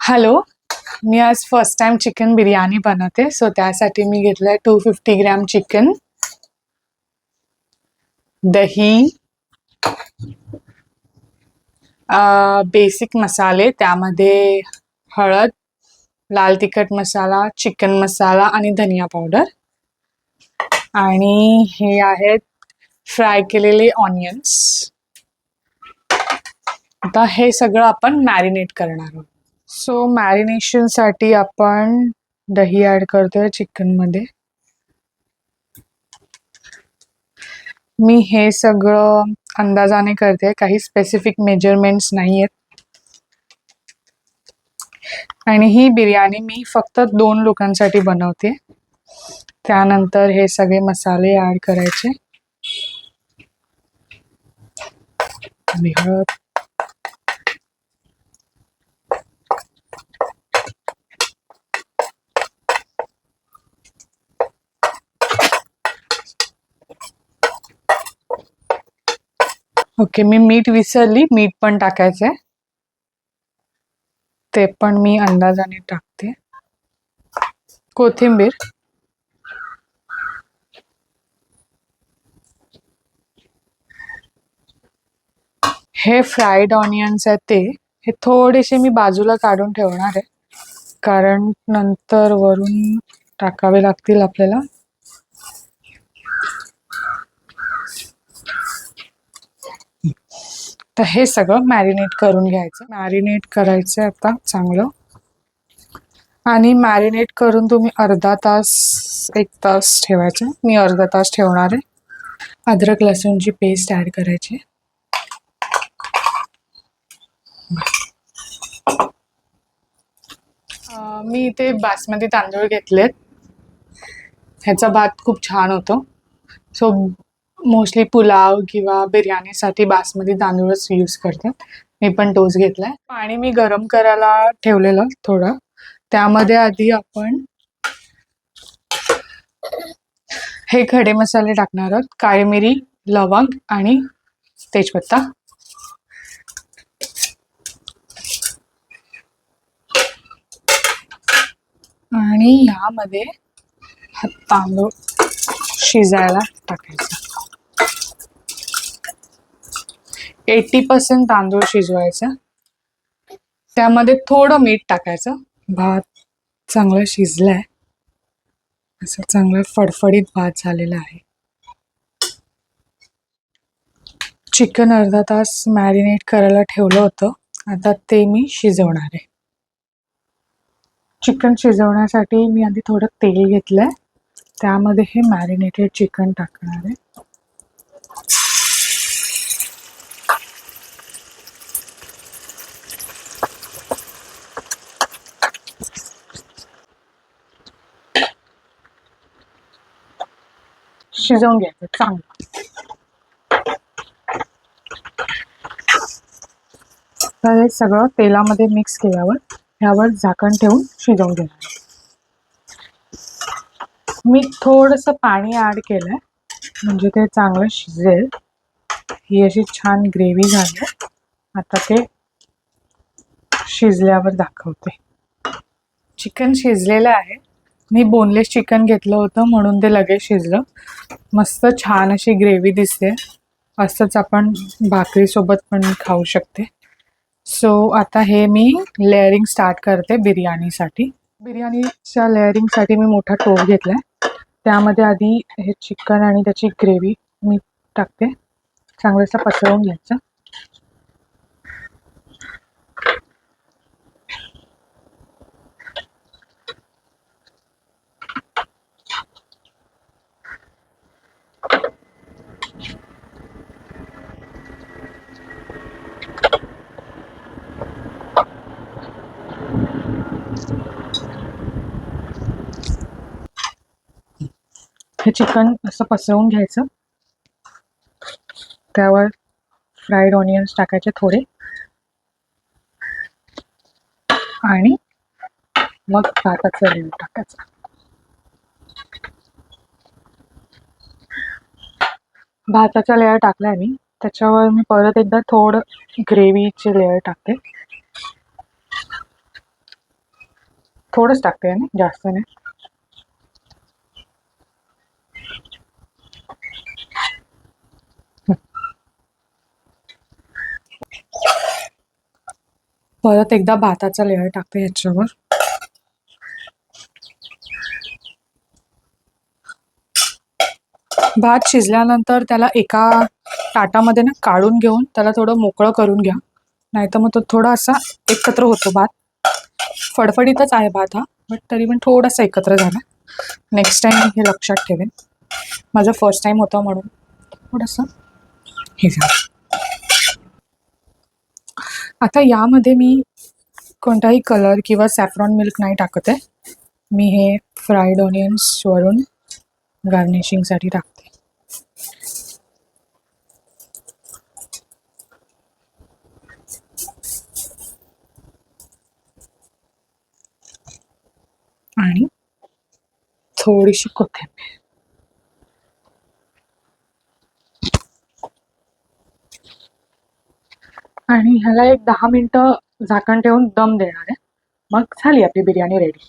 Hello. मी आज first time chicken biryani बनवते. So त्यासाठी मी घेतलंय 250 ग्रॅम चिकन, दही, बेसिक मसाले, त्यामध्ये हळद, लाल तिखट मसाला, चिकन मसाला आणि धनिया पावडर. आणि हे आहेत फ्राय केलेले ऑनियन्स. आता हे सगळं आपण मॅरिनेट करणार आहोत. सो मॅरिनेशनसाठी आपण दही ॲड करतोय चिकनमध्ये. मी हे सगळं अंदाजाने करते, काही स्पेसिफिक मेजरमेंट्स नाही आहेत. आणि ही बिर्याणी मी फक्त 2 लोकांसाठी बनवते. त्यानंतर हे सगळे मसाले ॲड करायचे. हळद, ओके. मी मीठ विसरली, मीठ पण टाकायचंय. ते पण मी अंदाजाने टाकते. कोथिंबीर, हे फ्राईड ऑनियन्स आहेत ते हे थोडेसे मी बाजूला काढून ठेवणार आहे, कारण नंतर वरून टाकावे लागतील आपल्याला. तर हे सगळं मॅरिनेट करून घ्यायचं. मॅरिनेट करायचं आता चांगलं. आणि मॅरिनेट करून तुम्ही अर्धा तास 1 तास ठेवायचं. मी अर्धा तास ठेवणार आहे. अद्रक लसूणची पेस्ट ॲड करायची. मी इथे बासमती तांदूळ घेतलेत. ह्याचा भात खूप छान होतो. सो मोस्टली पुलाव किंवा बिर्याणीसाठी बासमती तांदूळच यूज करते. मी पण तोच घेतलाय. पाणी मी गरम करायला ठेवलेलं थोडं. त्यामध्ये आधी आपण हे खडे मसाले टाकणार आहोत. काळी मिरी, लवंग आणि तेजपत्ता. आणि ह्यामध्ये हा तांदूळ शिजायला टाकायचा. 80% तांदूळ शिजवायचा. त्यामध्ये थोडं मीठ टाकायचं. भात चांगला शिजलाय, असं चांगला फडफडीत भात झालेला आहे. चिकन अर्धा तास मॅरिनेट करायला ठेवलं होतं. आता ते मी शिजवणार आहे. चिकन शिजवण्यासाठी मी आधी थोडं तेल घेतलंय. त्यामध्ये हे मॅरिनेटेड चिकन टाकणार आहे. शिजवून घ्यायचं चांगलं. तर हे सगळं तेलामध्ये मिक्स केल्यावर ह्यावर झाकण ठेवून शिजवून घेणार. मी थोडंसं पाणी ॲड केलंय, म्हणजे ते चांगलं शिजेल. ही अशी छान ग्रेव्ही झाली. आता ते शिजल्यावर दाखवते. चिकन शिजलेलं आहे. मी बोनलेस चिकन घेतलं होतं म्हणून ते लगेच शिजलं. मस्त छान अशी ग्रेव्ही दिसते. असंच आपण भाकरीसोबत पण खाऊ शकते. सो आता हे मी लेअरिंग स्टार्ट करते बिर्याणीसाठी. बिर्याणीच्या लेअरिंगसाठी मी मोठा टोप घेतलाय. त्यामध्ये आधी हे चिकन आणि त्याची ग्रेव्ही मी टाकते. चांगलं असं पसरवून घ्यायचं. हे चिकन असं पसरवून घ्यायचं. त्यावर फ्राईड ऑनियन्स टाकायचे थोडे, आणि मग भाताचा लेयर टाकायचा. भाताचा लेयर टाकलाय मी. त्याच्यावर मी परत एकदा थोडं ग्रेव्हीचे लेयर टाकते. थोडंच टाकते ना, जास्त नाही. परत एकदा भाताचा लेअर टाकते ह्याच्यावर. भात शिजल्यानंतर त्याला एका ताटामध्ये ना काढून घेऊन त्याला थोडं मोकळं करून घ्या, नाहीतर मग तो थोडा असा एकत्र होतो भात. फडफडीतच आहे भात हा, बट तरी पण थोडासा एकत्र झाला. नेक्स्ट टाइम मी हे लक्षात ठेवेन. माझं फर्स्ट टाइम होतं म्हणून थोडंसं हे झालं. आता यामध्ये मी कोणताही कलर किंवा सॅफ्रॉन मिल्क नाही टाकत आहे. मी हे फ्राईड ऑनियन्स वरून गार्निशिंगसाठी टाकते. आणि थोडीशी कोथिंबीर. आणि ह्याला एक 10 मिनिटं झाकण ठेवून दम देणार आहे. मग झाली आपली बिर्याणी रेडी.